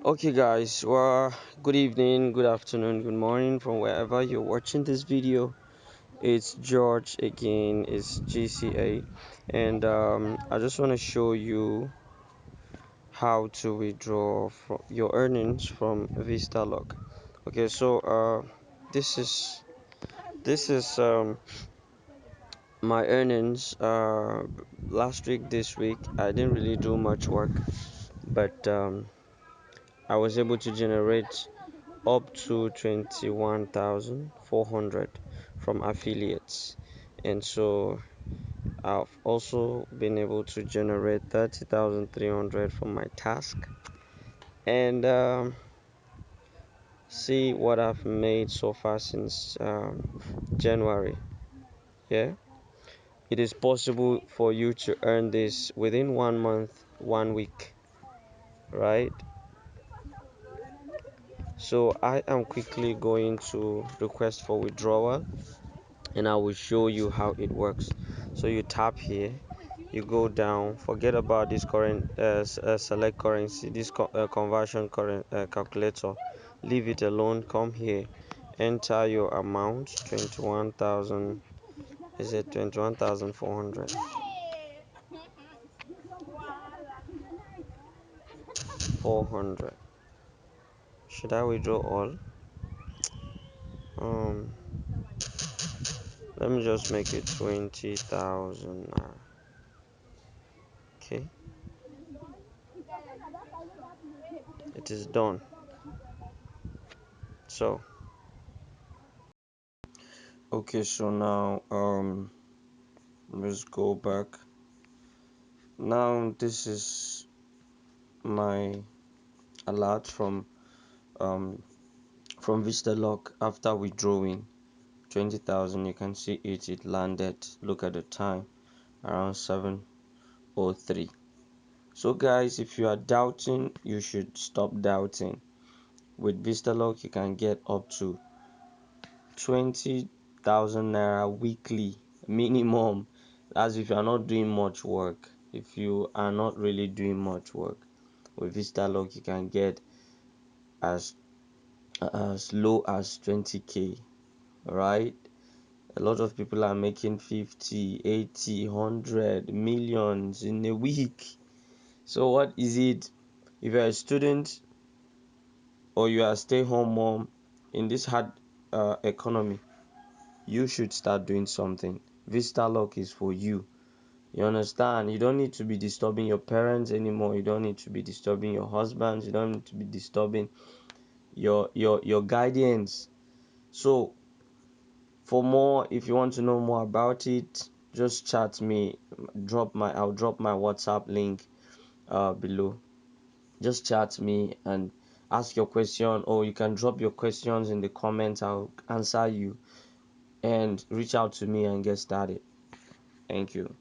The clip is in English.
Okay, guys, well, good evening, good afternoon, good morning from wherever you're watching this video. It's George again, it's GCA, and I just want to show you how to withdraw from your earnings from VistaLock. Okay, so this is this is my earnings last week. This week I didn't really do much work, but I was able to generate up to 21,400 from affiliates, and so I've also been able to generate 30,300 from my task, and see what I've made so far since January. Yeah, it is possible for you to earn this within 1 month, 1 week, right? So I am quickly going to request for withdrawal, and I will show you how it works. So you tap here, you go down, forget about this current select currency, this conversion current calculator, leave it alone. Come here, enter your amount, 21,000. Is it 21,400? 400. Should I withdraw all? um Let me just make it 20,000 now. Okay, it is done. So okay, so now let's go back. Now this is my alert um from VistaLock after withdrawing 20,000. You can see it landed. Look at the time, around 7:03. So guys, if you are doubting, you should stop doubting. With VistaLock you can get up to 20,000 naira weekly minimum. As if you are not doing much work. If you are not really doing much work, with VistaLock you can get as low as 20k, right? A lot of people are making 50, 80, 100 millions in a week. So what is it? If you're a student or you are a stay-home mom in this hard economy, you should start doing something. VistaLock is for you. You understand? You don't need to be disturbing your parents anymore. You don't need to be disturbing your husbands. You don't need to be disturbing your guardians. So for more, if you want to know more about it, just chat me. I'll drop my WhatsApp link below. Just chat me and ask your question, or you can drop your questions in the comments. I'll answer you, and reach out to me and get started. Thank you.